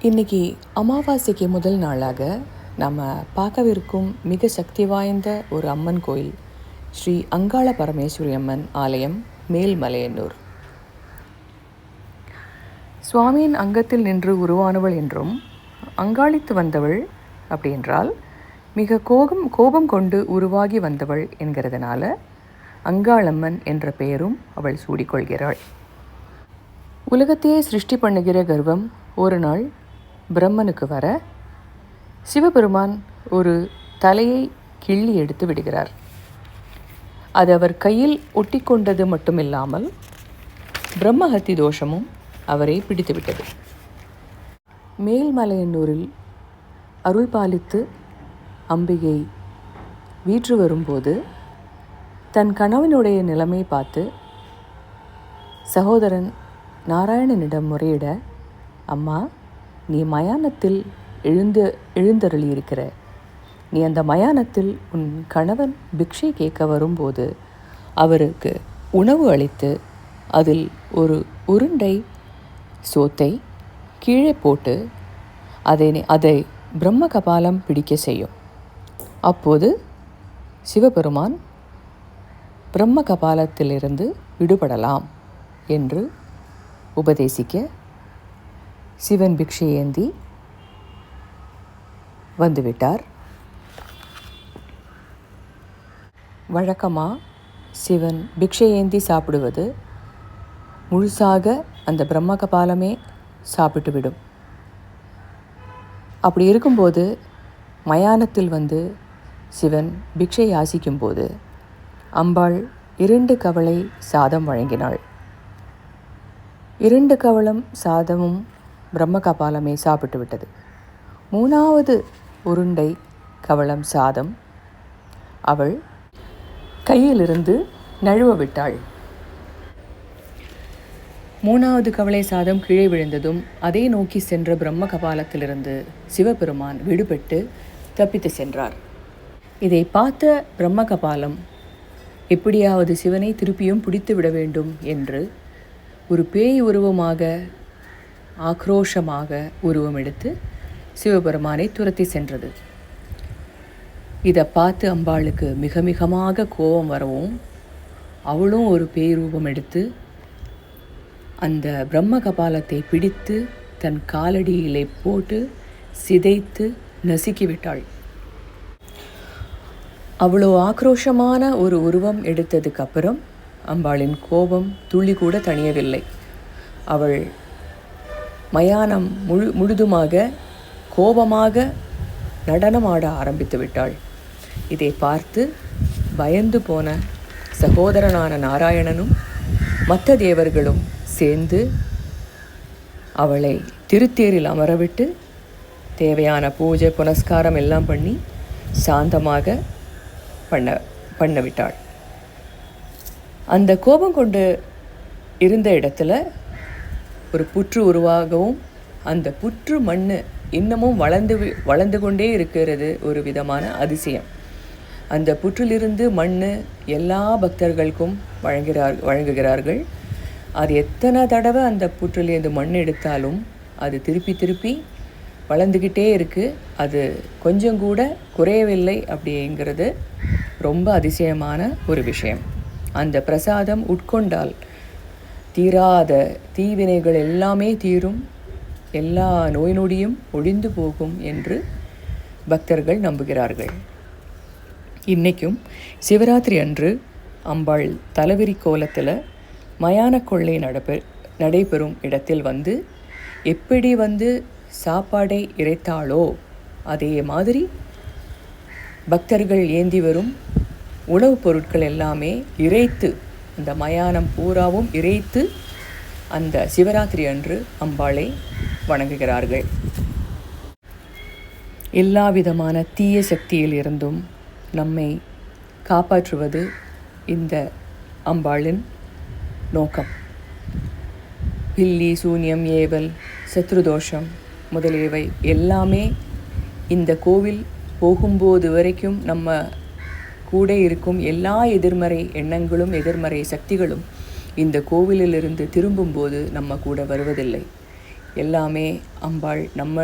இன்றைக்கி அமாவாசைக்கு முதல் நாளாக நம்ம பார்க்கவிருக்கும் மிக சக்தி வாய்ந்த ஒரு அம்மன் கோயில் ஸ்ரீ அங்காள பரமேஸ்வரி அம்மன் ஆலயம் மேல்மலையனூர். சுவாமியின் அங்கத்தில் நின்று உருவானவள் என்றும் அங்காளித்து வந்தவள் அப்படின்றால் மிக கோபம் கொண்டு உருவாகி வந்தவள் என்கிறதுனால அங்காளம்மன் என்ற பெயரும் அவள் சூடிக்கொள்கிறாள். உலகத்தையே சிருஷ்டி பண்ணுகிற கர்வம் ஒரு நாள் பிரம்மனுக்கு வர சிவபெருமான் ஒரு தலையை கிள்ளி எடுத்து விடுகிறார். அது அவர் கையில் ஒட்டி கொண்டது மட்டுமில்லாமல் பிரம்மஹத்தி தோஷமும் அவரை பிடித்துவிட்டது. மேல்மலையனூரில் அருள் பாலித்து அம்பிகை வீற்று வரும்போது தன் கணவனுடைய நிலைமை பார்த்து சகோதரன் நாராயணனிடம் முறையிட, அம்மா, நீ மயானத்தில் எழுந்தருளியிருக்கிற, நீ அந்த மயானத்தில் உன் கணவன் பிக்ஷை கேட்க வரும்போது அவருக்கு உணவு அளித்து அதில் ஒரு உருண்டை சோத்தை கீழே போட்டு அதை பிரம்ம கபாலம் பிடிக்க செய்யும். அப்போது சிவபெருமான் பிரம்ம கபாலத்திலிருந்து விடுபடலாம் என்று உபதேசிக்க சிவன் பிக்ஷை ஏந்தி வந்துவிட்டார். வழக்கமாக சிவன் பிக்ஷை ஏந்தி சாப்பிடுவது முழுசாக அந்த பிரம்ம கபாலமே சாப்பிட்டு விடும். அப்படி இருக்கும்போது மயானத்தில் வந்து சிவன் பிக்ஷை யாசிக்கும்போது அம்பாள் 2 கவளை சாதம் வழங்கினாள். 2 கவளம் சாதமும் பிரம்ம கபாலமே சாப்பிட்டு விட்டது. 3வது உருண்டை கவளம் சாதம் அவள் கையிலிருந்து நழுவ விட்டாள். 3வது கவளை சாதம் கீழே விழுந்ததும் அதை நோக்கி சென்ற பிரம்ம கபாலத்திலிருந்து சிவபெருமான் விடுபட்டு தப்பித்து சென்றார். இதை பார்த்த பிரம்ம கபாலம் எப்படியாவது சிவனை திருப்பியும் பிடித்து விட வேண்டும் என்று ஒரு பேய் உருவமாக ஆக்ரோஷமாக உருவம் எடுத்து சிவபெருமானை துரத்தி சென்றது. இதை பார்த்து அம்பாளுக்கு மிகமாக கோபம் வரவும் அவளும் ஒரு பேய் ரூபம் எடுத்து அந்த பிரம்ம கபாலத்தை பிடித்து தன் காலடியிலே போட்டு சிதைத்து நசுக்கிவிட்டாள். அவ்வளோ ஆக்ரோஷமான ஒரு உருவம் எடுத்ததுக்கப்புறம் அம்பாளின் கோபம் துளி கூட தணியவில்லை. அவள் மயானம் முழுதுமாக கோபமாக நடனமாட ஆரம்பித்து விட்டாள். இதை பார்த்து பயந்து போன சகோதரனான நாராயணனும் மற்ற தேவர்களும் சேர்ந்து அவளை திருத்தேரில் அமரவிட்டு தேவையான பூஜை புனஸ்காரம் எல்லாம் பண்ணி சாந்தமாக பண்ணவிட்டாள். அந்த கோபம் கொண்டு இருந்த இடத்துல ஒரு புற்று உருவாகவும் அந்த புற்று மண் இன்னமும் வளர்ந்து கொண்டே இருக்கிறது. ஒரு விதமான அதிசயம். அந்த புற்றிலிருந்து மண் எல்லா பக்தர்களுக்கும் வழங்குகிறார்கள். அது எத்தனை தடவை அந்த புற்றிலிருந்து மண் எடுத்தாலும் அது திருப்பி வளர்ந்துக்கிட்டே இருக்குது. அது கொஞ்சம் கூட குறையவில்லை அப்படிங்கிறது ரொம்ப அதிசயமான ஒரு விஷயம். அந்த பிரசாதம் உட்கொண்டால் தீராத தீவினைகள் எல்லாமே தீரும், எல்லா நோய் நொடியும் ஒழிந்து போகும் என்று பக்தர்கள் நம்புகிறார்கள். இன்றைக்கும் சிவராத்திரி அன்று அம்பாள் தலைவிரி கோலத்தில் மயான கொள்ளை நடைபெறும் இடத்தில் வந்து எப்படி வந்து சாப்பாடை இறைத்தாளோ அதே மாதிரி பக்தர்கள் ஏந்தி வரும் உணவுப் பொருட்கள் எல்லாமே இறைத்து, அந்த மயானம் பூராவும் இறைத்து அந்த சிவராத்திரி அன்று அம்பாளை வணங்குகிறார்கள். எல்லா விதமான தீய சக்தியில் இருந்தும் நம்மை காப்பாற்றுவது இந்த அம்பாளின் நோக்கம். பில்லி, சூன்யம், ஏவல், சத்ருதோஷம் முதலியவை எல்லாமே இந்த கோவில் போகும்போது வரைக்கும் நம்ம கூட இருக்கும் எல்லா எதிர்மறை எண்ணங்களும் எதிர்மறை சக்திகளும் இந்த கோவிலிலிருந்து திரும்பும்போது நம்ம கூட வருவதில்லை. எல்லாமே அம்பாள்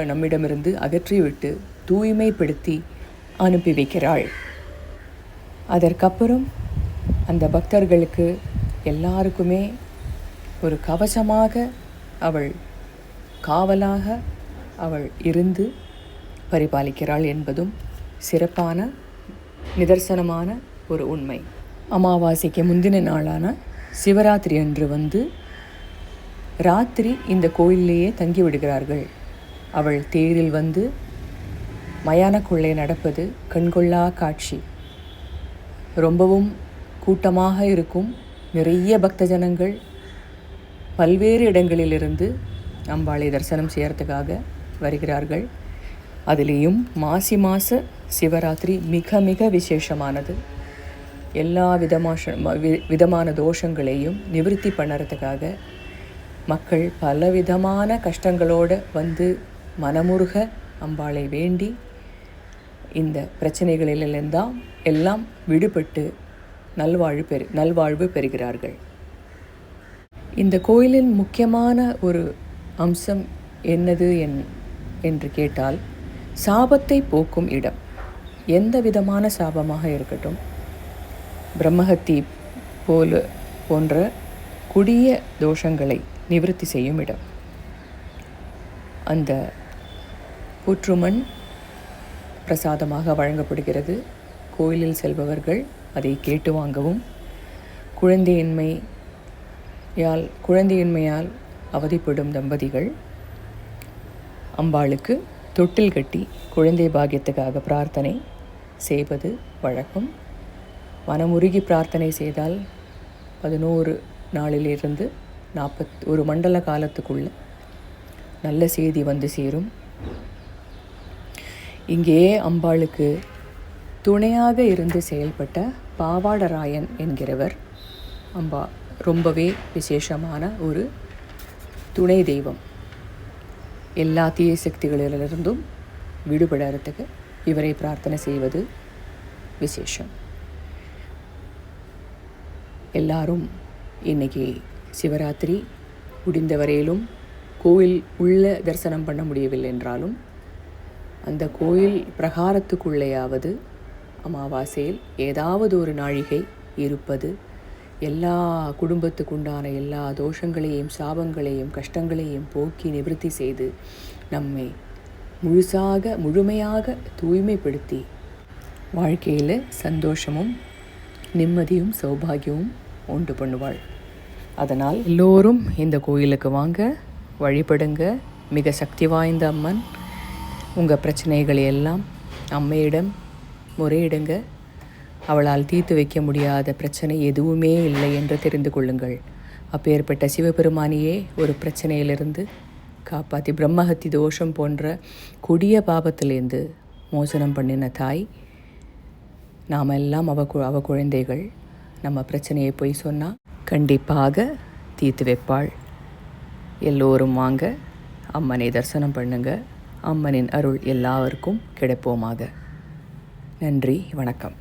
நம்மிடமிருந்து அகற்றிவிட்டு தூய்மைப்படுத்தி அனுப்பி வைக்கிறாள். அதற்கப்புறம் அந்த பக்தர்களுக்கு எல்லாருக்குமே ஒரு கவசமாக அவள் காவலாக அவள் இருந்து பரிபாலிக்கிறாள் என்பதும் சிறப்பான நிதர்சனமான ஒரு உண்மை. அமாவாசைக்கு முந்தின நாளான சிவராத்திரி அன்று ராத்திரி இந்த கோயிலேயே தங்கி விடுகிறார்கள். அவள் தேரில் மயானக்குள்ளே நடப்பது கண்கொள்ளா காட்சி. ரொம்பவும் கூட்டமாக இருக்கும். நிறைய பக்த ஜனங்கள் பல்வேறு இடங்களிலிருந்து அம்பாளை தரிசனம் செய்யறதுக்காக வருகிறார்கள். அதிலேயும் மாசி மாத சிவராத்திரி மிக மிக விசேஷமானது. எல்லா விதமான தோஷங்களையும் நிவர்த்தி பண்ணுறதுக்காக மக்கள் பலவிதமான கஷ்டங்களோடு மனமுருக அம்பாளை வேண்டி இந்த பிரச்சனைகளிலெல்லாம் எல்லாம் விடுபட்டு நல்வாழ்வு பெறுகிறார்கள். இந்த கோயிலின் முக்கியமான ஒரு அம்சம் என்னது என்று கேட்டால், சாபத்தை போக்கும் இடம். எந்த விதமான சாபமாக இருக்கட்டும், பிரம்மஹத்தி போன்ற கொடிய தோஷங்களை நிவர்த்தி செய்யும் இடம். அந்த புற்றுமண் பிரசாதமாக வழங்கப்படுகிறது. கோயிலில் செல்பவர்கள் அதை கேட்டு வாங்கவும், குழந்தையின்மையால் அவதிப்படும் தம்பதிகள் அம்பாளுக்கு தொட்டில் கட்டி குழந்தை பாக்கியத்துக்காக பிரார்த்தனை செய்வது வழக்கம். மனமுருகி பிரார்த்தனை செய்தால் 11 நாளிலிருந்து 41 மண்டல காலத்துக்குள்ள நல்ல செய்தி சேரும். இங்கேயே அம்பாளுக்கு துணையாக இருந்து செயல்பட்ட பாவாடராயன் என்கிறவர் ரொம்பவே விசேஷமான ஒரு துணை தெய்வம். எல்லா தீய சக்திகளிலிருந்தும் விடுபடுறதுக்கு இவரை பிரார்த்தனை செய்வது விசேஷம். எல்லாரும் இன்னைக்கு சிவராத்திரி முடிந்த வரையிலும் கோயில் உள்ள தரிசனம் பண்ண முடியவில்லை என்றாலும் அந்த கோயில் பிரகாரத்துக்குள்ளேயாவது அமாவாசையில் ஏதாவது ஒரு நாழிகை இருப்பது எல்லா குடும்பத்துக்குண்டான எல்லா தோஷங்களையும் சாபங்களையும் கஷ்டங்களையும் போக்கி நிவர்த்தி செய்து நம்மை முழுமையாக தூய்மைப்படுத்தி வாழ்க்கையில் சந்தோஷமும் நிம்மதியும் சௌபாகியமும் உண்டு பண்ணுவாள். அதனால் எல்லோரும் இந்த கோயிலுக்கு வாங்க, வழிபடுங்க. மிக சக்தி வாய்ந்த அம்மன். உங்கள் பிரச்சனைகளை எல்லாம் அம்மையிடம் முறையிடுங்க. அவளால் தீர்த்து வைக்க முடியாத பிரச்சனை எதுவுமே இல்லை என்று தெரிந்து கொள்ளுங்கள். அப்பேற்பட்ட சிவபெருமானியே ஒரு பிரச்சனையிலிருந்து காப்பாற்றி பிரம்மஹத்தி தோஷம் போன்ற கொடிய பாபத்திலேருந்து மோசனம் பண்ணின தாய். நாம் எல்லாம் அவ குழந்தைகள். நம்ம பிரச்சனையை போய் சொன்னால் கண்டிப்பாக தீர்த்து வைப்பாள். எல்லோரும் வாங்க, அம்மனை தரிசனம் பண்ணுங்க. அம்மனின் அருள் எல்லாருக்கும் கிடைப்போமாக. நன்றி, வணக்கம்.